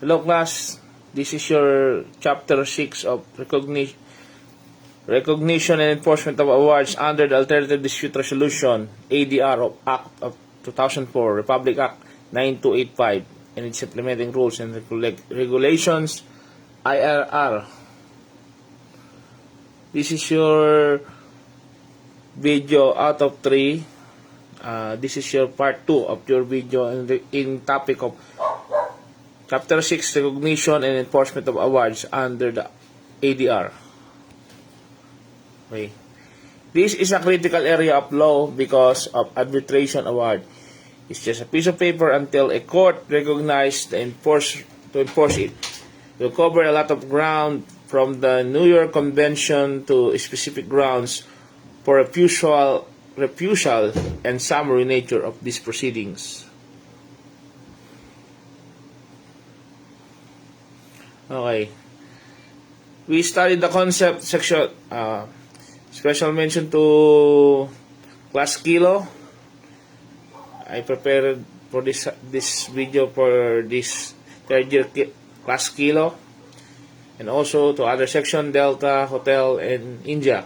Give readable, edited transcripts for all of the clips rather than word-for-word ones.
Hello class, this is your chapter 6 of recognition and enforcement of awards under the Alternative Dispute Resolution ADR of Act of 2004, Republic Act 9285 and its implementing rules and regulations IRR. This is your video out of 3. This is your part 2 of your video in topic of Chapter 6, Recognition and Enforcement of Awards under the ADR. Okay. This is a critical area of law because of arbitration award. It's just a piece of paper until a court recognizes to enforce it. It will cover a lot of ground from the New York Convention to specific grounds for refusal and summary nature of these proceedings. Okay. We studied the concept section, special mention to class Kilo. I prepared for this video for this third year class Kilo, and also to other section Delta, Hotel, and India.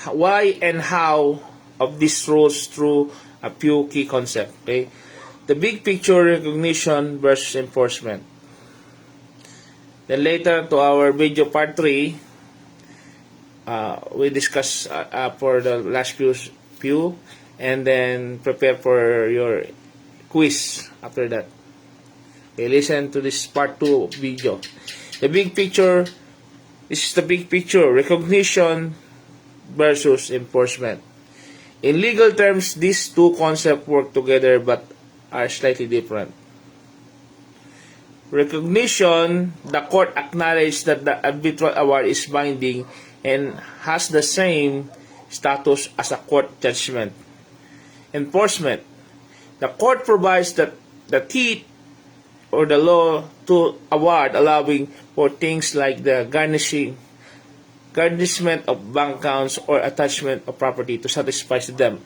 Why and how of these rules through a few key concepts. Okay, the big picture, recognition versus enforcement. Then later to our video part 3, we discuss for the last few, and then prepare for your quiz after that. Okay, listen to this part 2 video. The big picture. This is the big picture, recognition versus enforcement. In legal terms, these two concepts work together but are slightly different. Recognition, the court acknowledges that the arbitral award is binding and has the same status as a court judgment. Enforcement, the court provides the teeth or the law to award, allowing for things like the garnishment of bank accounts or attachment of property to satisfy them.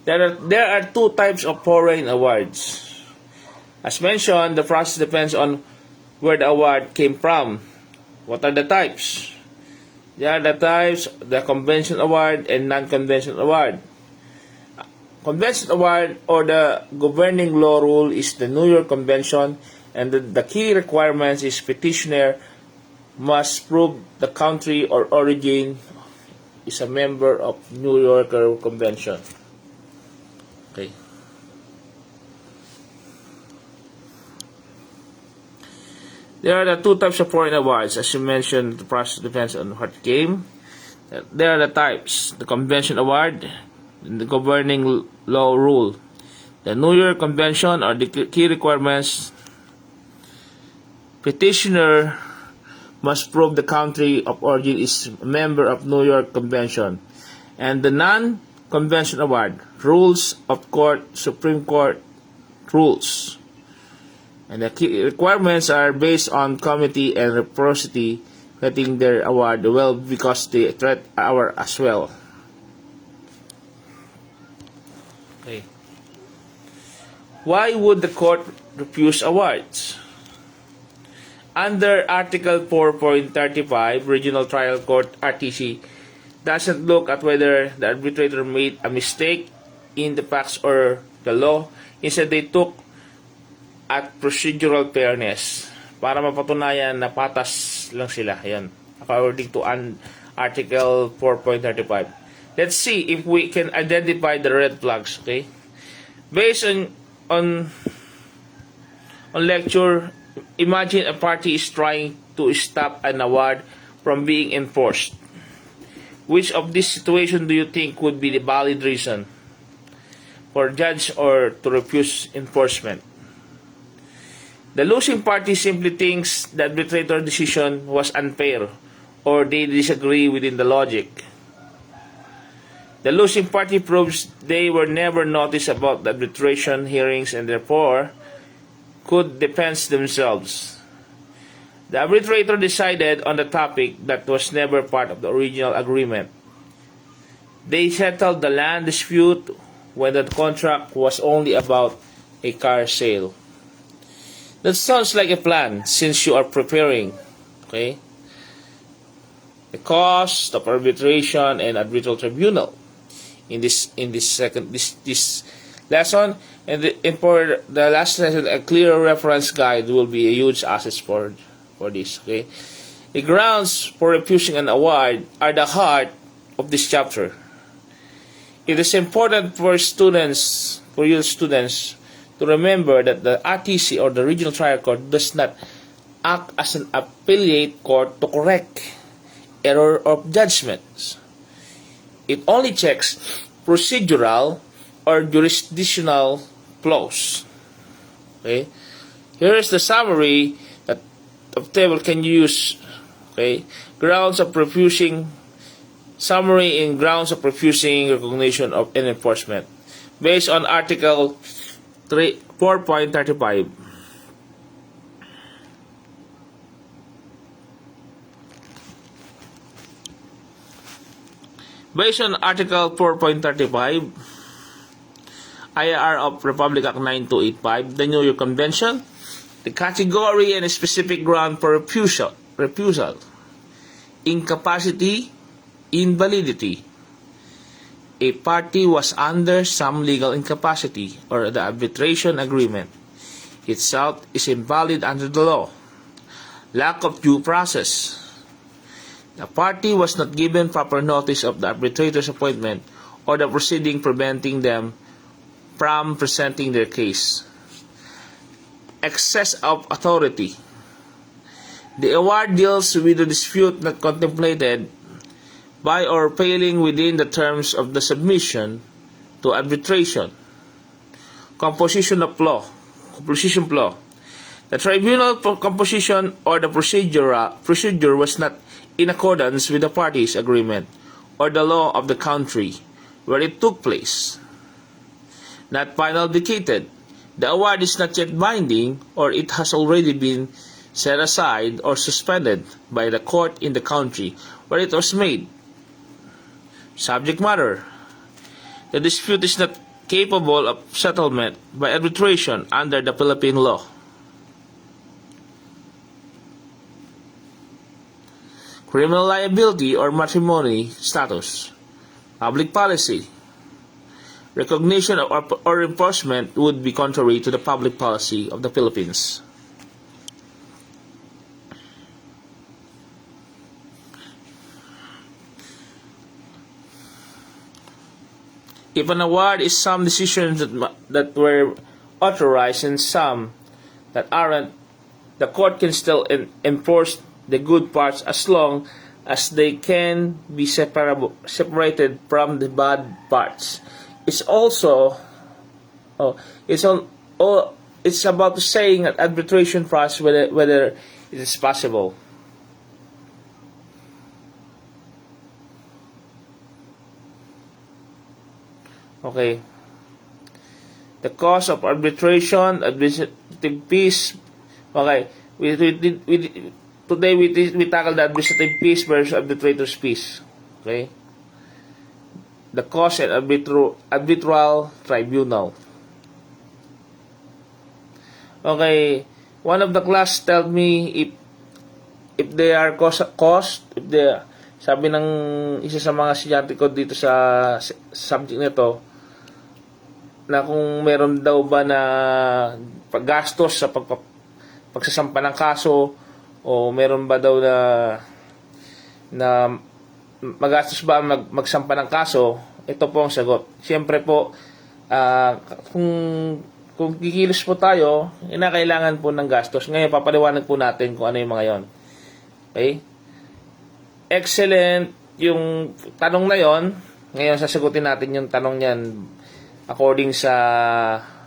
There are two types of foreign awards. As mentioned, the process depends on where the award came from. What are the types? There are the types, the convention award and non-convention award. Convention award or the governing law rule is the New York Convention, and the key requirements is petitioner must prove the country or origin is a member of New Yorker Convention. Okay. There are the two types of foreign awards. As you mentioned, the process depends on what came. There are the types: the Convention Award, and the governing law rule. The New York Convention are the key requirements. Petitioner must prove the country of origin is a member of New York Convention. And the non-convention award, rules of court, Supreme Court rules. And the key requirements are based on comity and reciprocity, getting their award well because they treat our as well. Okay. Why would the court refuse awards? Under Article 4.35, Regional Trial Court (RTC) doesn't look at whether the arbitrator made a mistake in the facts or the law. Instead, they took at procedural fairness para mapatunayan na patas lang sila. Yan, according to Article 4.35. Let's see if we can identify the red flags. Okay, based on lecture. Imagine a party is trying to stop an award from being enforced. Which of these situations do you think would be the valid reason for judge or to refuse enforcement? The losing party simply thinks the arbitrator decision was unfair or they disagree within the logic. The losing party proves they were never noticed about the arbitration hearings and therefore could defend themselves. The arbitrator decided on the topic that was never part of the original agreement. They settled the land dispute when the contract was only about a car sale. That sounds like a plan since you are preparing, okay? The cost of arbitration and arbitral tribunal in this lesson, and for the last lesson, a clear reference guide will be a huge asset for this, okay? The grounds for refusing an award are the heart of this chapter. It is important for you students, to remember that the RTC or the Regional Trial Court does not act as an appellate court to correct error of judgments. It only checks procedural or jurisdictional flaws. Okay? Here is the summary that of table can use. Okay? Grounds of refusing. Summary in grounds of refusing recognition of an enforcement based on Article 4.35. Based on Article 4.35 IR of Republic Act 9285, the New York Convention, the category and a specific ground for refusal, incapacity, invalidity. A party was under some legal incapacity, or the arbitration agreement itself is invalid under the law. Lack of due process. The party was not given proper notice of the arbitrator's appointment or the proceeding preventing them from presenting their case. Excess of authority. The award deals with the dispute not contemplated by or failing within the terms of the submission to arbitration. Composition of law. The tribunal composition or the procedure was not in accordance with the parties' agreement or the law of the country where it took place. Not final vacated. The award is not yet binding, or it has already been set aside or suspended by the court in the country where it was made. Subject matter. The dispute is not capable of settlement by arbitration under the Philippine law. Criminal liability or matrimony status. Public policy. Recognition or enforcement would be contrary to the public policy of the Philippines. If an award is some decisions that were authorized and some that aren't, the court can still enforce the good parts as long as they can be separated from the bad parts. It's also it's about saying that arbitration process whether it is possible. Okay. The cause of arbitration, administrative fees. Okay. Today we tackle the administrative fees versus arbitrator's fees. Okay. The cause and arbitral tribunal. Okay. One of the class told me if they are cost, if they, sabi ng isa sa mga estudyante ko dito sa subject nito, na kung meron daw ba na paggastos sa pagsasampa ng kaso, o meron ba daw na magastos ba magsampa ng kaso. Ito po ang sagot. Siyempre po, kung kikilos po tayo, kailangan po ng gastos. Ngayon, papaliwanag po natin kung ano yung mga yon. Okay? Excellent yung tanong na yon. Ngayon, sasagutin natin yung tanong niyan according sa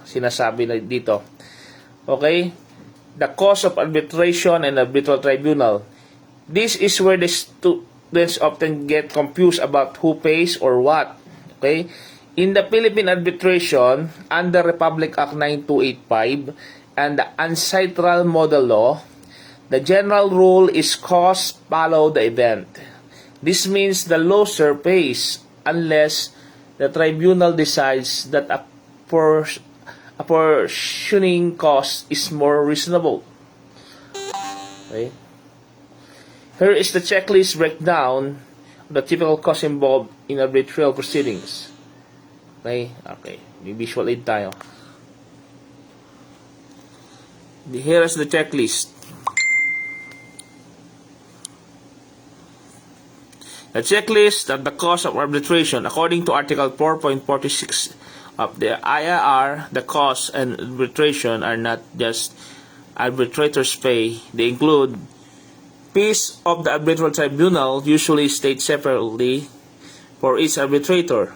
sinasabi na dito. Okay? The cause of arbitration and arbitral tribunal. This is where the students often get confused about who pays or what. Okay? In the Philippine arbitration, under Republic Act 9285 and the Ancestral Model Law, the general rule is cause follow the event. This means the loser pays unless the tribunal decides that apportioning cost is more reasonable. Okay. Here is the checklist breakdown of the typical costs involved in arbitral proceedings. Okay, may visual aid tayo. Here is the checklist. The checklist of the cost of arbitration. According to Article 4.46 of the IAR, the costs and arbitration are not just arbitrators' pay. They include fees of the arbitral tribunal, usually stated separately for each arbitrator,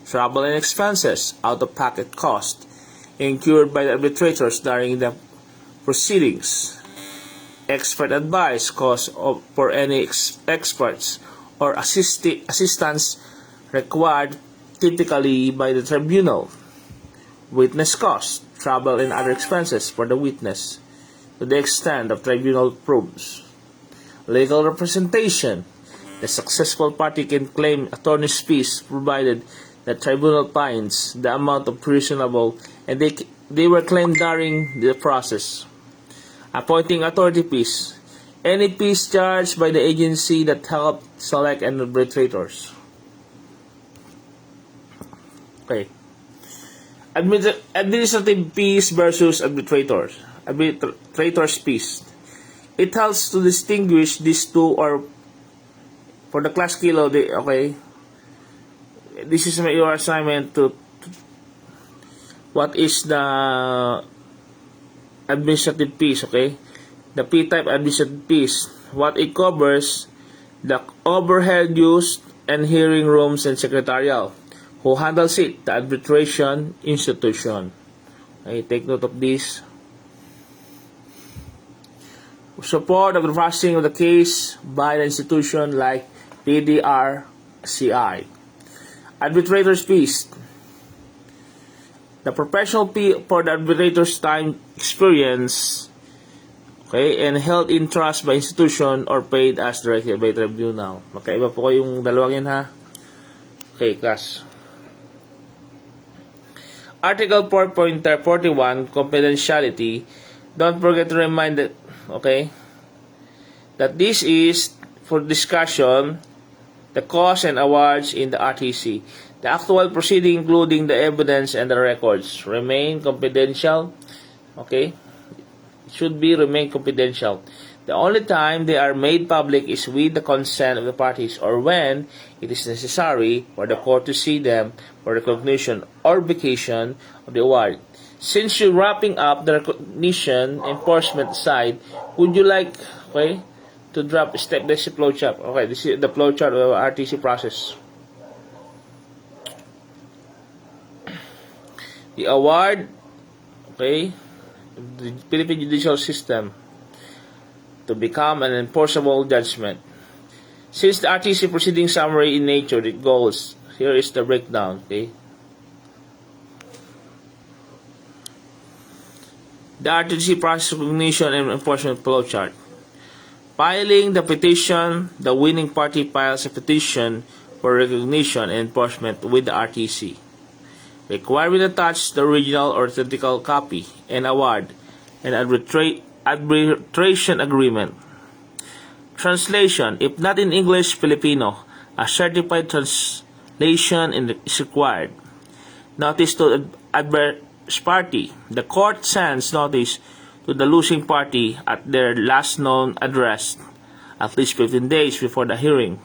travel and expenses, out-of-pocket costs incurred by the arbitrators during the proceedings, expert advice costs for any experts or assistance required typically by the tribunal, witness costs, travel and other expenses for the witness to the extent of tribunal proves, legal representation. The successful party can claim attorney's fees provided the tribunal finds the amount of reasonable and they were claimed during the process. Appointing authority fees. Any fees charged by the agency that helped select an arbitrators. Okay. Administrative fees versus arbitrators. Arbitrators fees. It helps to distinguish these two, or for the class kilo, okay. This is your assignment to what is the administrative fees, okay? The P-type administrative fees. What it covers, the overhead used and hearing rooms and secretarial. Who handles it? The arbitration institution. Okay, take note of this. Support of the processing of the case by the institution like PDRCI. Arbitrators fees. The professional fee for the arbitrator's time, experience, okay, and held in trust by institution or paid as directed by tribunal. Magkaiba po yung dalawang yan, ha? Okay, class. Article 4.41, confidentiality. Don't forget to remind that, okay, that this is for discussion the costs and awards in the RTC. The actual proceeding, including the evidence and the records, remain confidential. Okay? It should be remain confidential. The only time they are made public is with the consent of the parties or when it is necessary for the court to see them for recognition or vacation of the award. Since you're wrapping up the recognition enforcement side, would you like, okay, to drop step-by-step flowchart? Okay, this is the flowchart of the RTC process. The award, okay, the Philippine judicial system to become an enforceable judgment. Since the RTC proceeding summary in nature, it goes, here is the breakdown, okay. The RTC process recognition and enforcement flowchart. Filing the petition, the winning party files a petition for recognition and enforcement with the RTC. Requiring attach the original or authentical copy and award and arbitration agreement. Translation. If not in English, Filipino, a certified translation is required. Notice to the adverse party. The court sends notice to the losing party at their last known address at least 15 days before the hearing.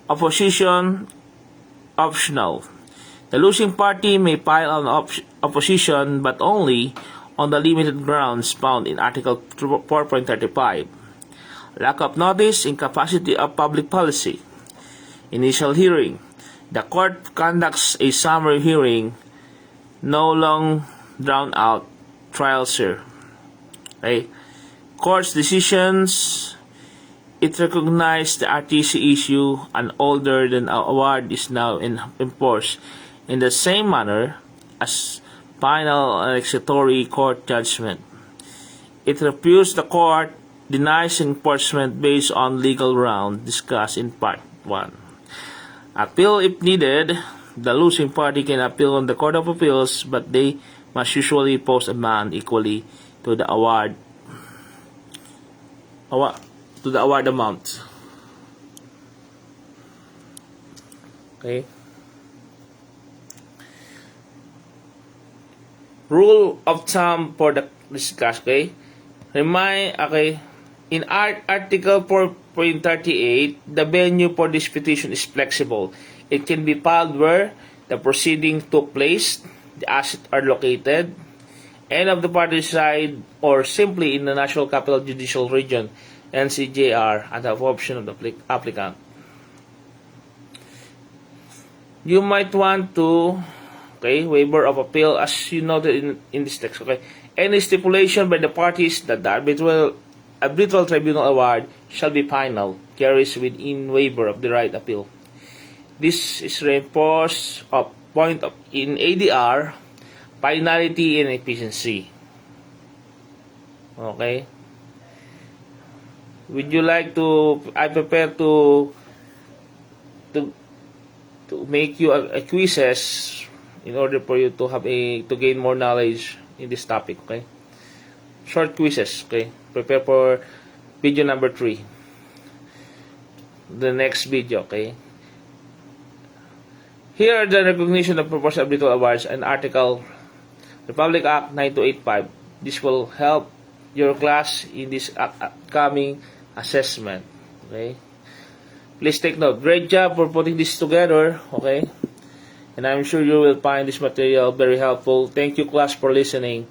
Opposition optional. The losing party may file an opposition but only on the limited grounds found in Article 4.35. Lack of notice, incapacity of public policy. Initial hearing. The court conducts a summary hearing, no long drawn out trial, sir. Okay. Court's decisions. It recognized the RTC issue and older than award is now enforced in the same manner as final and executory court judgment. It refused the court denies enforcement based on legal ground discussed in Part 1. Appeal if needed. The losing party can appeal on the Court of Appeals, but they must usually post a bond equally to the award amount. Okay. Rule of thumb for this class, okay? In Article 4.38, the venue for this petition is flexible. It can be filed where the proceeding took place, the assets are located, and of the party side, or simply in the National Capital Judicial Region, NCJR, at the option of the applicant. You might want to, okay, waiver of appeal as you noted in this text, okay? Any stipulation by the parties that the arbitral tribunal award shall be final carries within waiver of the right appeal. This is reinforced of point of in ADR, finality and efficiency. Okay? Would you like to, I prepare to make you a quizzes in order for you to have to gain more knowledge in this topic, okay? Short quizzes, okay? Prepare for video number 3. The next video, okay? Here are the recognition of proposed arbitral awards and Article Republic Act 9285. This will help your class in this upcoming assessment, okay? Please take note. Great job for putting this together, okay? And I'm sure you will find this material very helpful. Thank you, class, for listening.